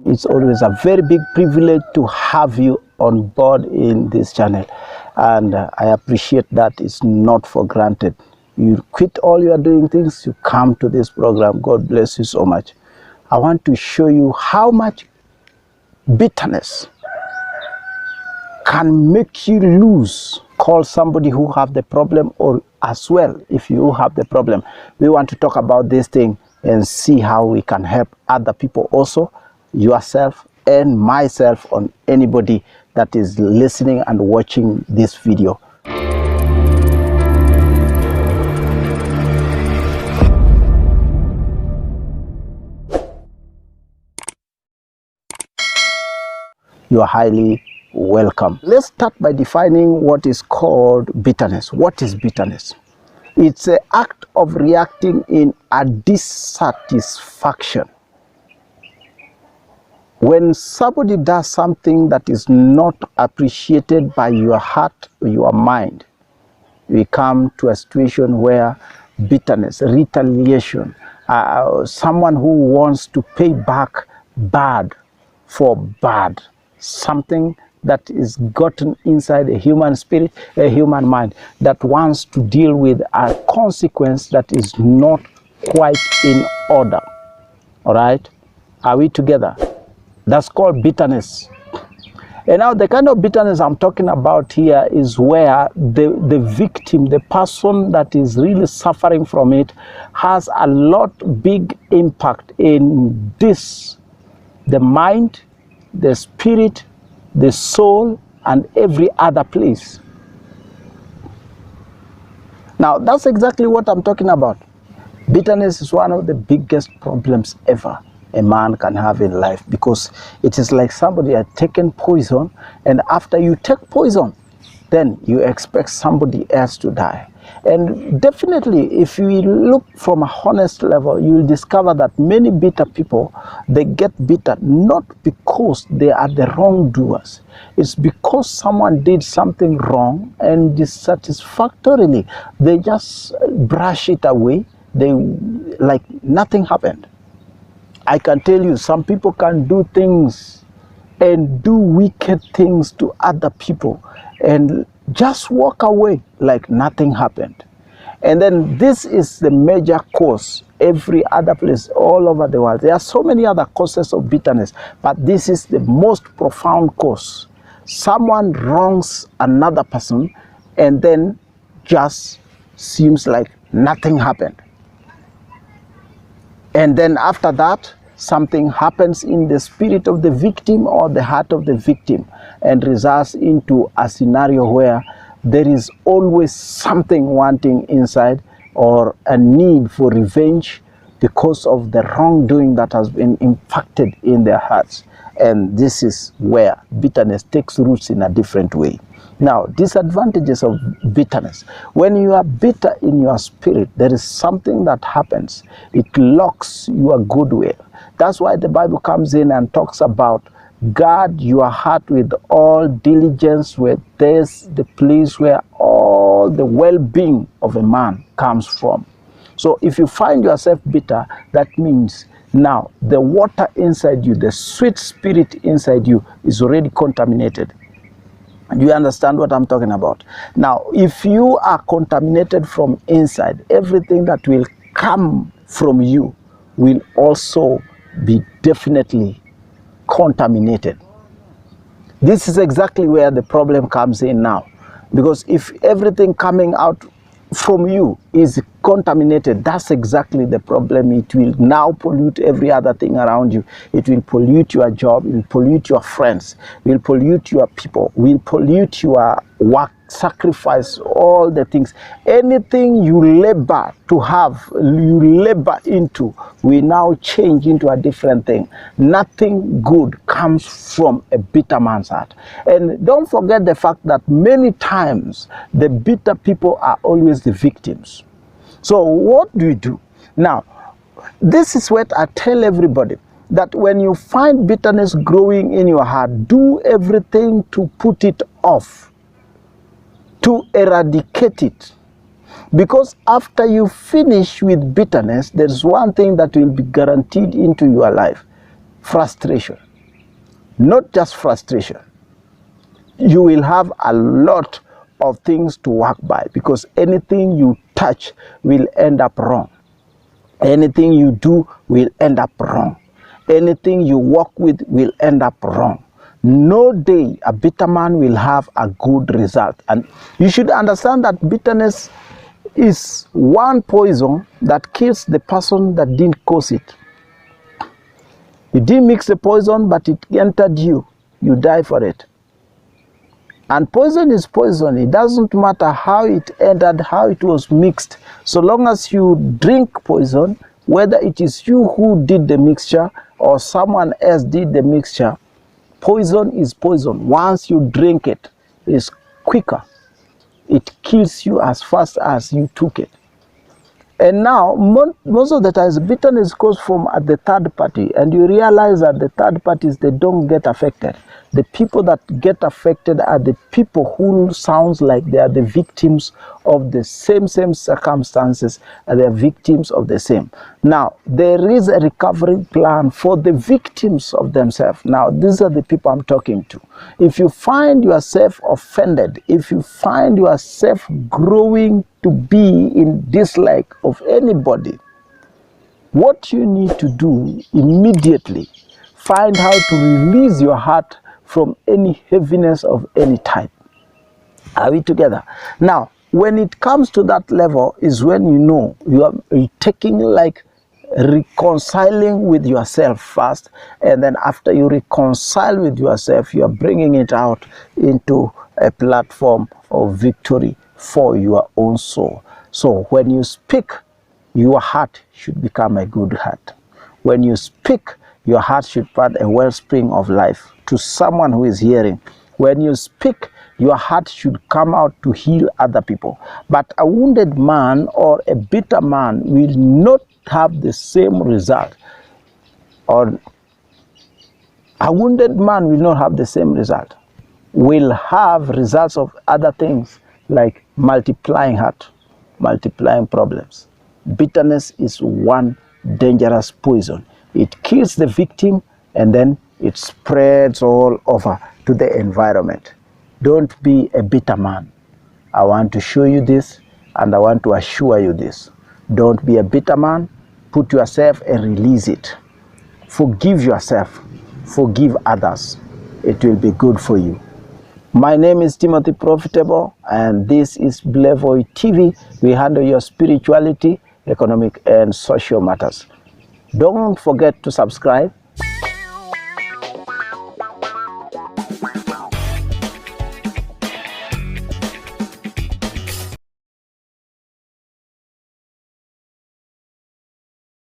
It's always a very big privilege to have you on board in this channel, and I appreciate that. It's not for granted. You quit all your doing things, you come to this program. God bless you so much. I want to show you how much bitterness can make you lose. Call somebody who have the problem, or as well, if you have the problem. We want to talk about this thing and see how we can help other people also, yourself and myself, on anybody that is listening and watching this video. You are highly welcome. Let's start by defining what is called bitterness. What is bitterness? It's an act of reacting in a dissatisfaction. When somebody does something that is not appreciated by your heart or your mind, we come to a situation where bitterness, retaliation, someone who wants to pay back bad for bad, something that is gotten inside a human spirit, a human mind, that wants to deal with a consequence that is not quite in order. All right? Are we together? That's called bitterness. And now the kind of bitterness I'm talking about here is where the victim, the person that is really suffering from it, has a lot big impact in this, the mind, the spirit, the soul, and every other place. Now, that's exactly what I'm talking about. Bitterness is one of the biggest problems ever a man can have in life, because it is like somebody had taken poison, and after you take poison, then you expect somebody else to die. And definitely, if you look from a honest level, you will discover that many bitter people, they get bitter not because they are the wrongdoers. It's because someone did something wrong, and dissatisfactorily, they just brush it away. They like nothing happened. I can tell you, some people can do things and do wicked things to other people and just walk away like nothing happened. And then this is the major cause. Every other place all over the world, there are so many other causes of bitterness, but this is the most profound cause. Someone wrongs another person, and then just seems like nothing happened. And then after that, something happens in the spirit of the victim or the heart of the victim, and results into a scenario where there is always something wanting inside, or a need for revenge because of the wrongdoing that has been impacted in their hearts. And this is where bitterness takes roots in a different way. Now, disadvantages of bitterness. When you are bitter in your spirit, there is something that happens. It locks your goodwill. That's why the Bible comes in and talks about guard your heart with all diligence, where there's the place where all the well-being of a man comes from. So if you find yourself bitter, that means now the water inside you, the sweet spirit inside you, is already contaminated. Do you understand what I'm talking about? Now, if you are contaminated from inside, everything that will come from you will also be definitely contaminated. This is exactly where the problem comes in now. Because if everything coming out from you is contaminated, that's exactly the problem. It will now pollute every other thing around you. It will pollute your job, it will pollute your friends, it will pollute your people, it will pollute your work, sacrifice, all the things. Anything you labor to have, you labor into, will now change into a different thing. Nothing good comes from a bitter man's heart. And don't forget the fact that many times the bitter people are always the victims. So what do you do? Now, this is what I tell everybody, that when you find bitterness growing in your heart, do everything to put it off, to eradicate it. Because after you finish with bitterness, there's one thing that will be guaranteed into your life: frustration. not just frustration. You will have a lot of things to work by, because anything you touch will end up wrong. Anything you do will end up wrong. Anything you work with will end up wrong. No day a bitter man will have a good result. And you should understand that bitterness is one poison that kills the person that didn't cause it. You didn't mix the poison, but it entered you. You die for it. And poison is poison. It doesn't matter how it entered, how it was mixed. So long as you drink poison, whether it is you who did the mixture or someone else did the mixture, poison is poison. Once you drink it, it's quicker. It kills you as fast as you took it. And now, most of the times, bitterness goes from at the third party, and you realize that the third parties, they don't get affected. The people that get affected are the people who sounds like they are the victims of the same circumstances, and they are victims of the same. Now, there is a recovery plan for the victims of themselves. Now, these are the people I'm talking to. If you find yourself offended, if you find yourself growing to be in dislike of anybody, what you need to do immediately, find how to release your heart from any heaviness of any type. Are we together? Now, when it comes to that level is when you know you are taking like reconciling with yourself first, and then after you reconcile with yourself, you are bringing it out into a platform of victory for your own soul. So when you speak, your heart should become a good heart. When you speak, your heart should find a wellspring of life to someone who is hearing. When you speak, your heart should come out to heal other people. But a wounded man or a bitter man will not have the same result. Or a wounded man will not have the same result. Will have results of other things like multiplying hurt, multiplying problems. Bitterness is one dangerous poison. It kills the victim, and then it spreads all over to the environment. Don't be a bitter man. I want to show you this, and I want to assure you this. Don't be a bitter man. Put yourself and release it. Forgive yourself. Forgive others. It will be good for you. My name is Timothy Profitable, and this is Blevoy TV. We handle your spirituality, economic, and social matters. Don't forget to subscribe,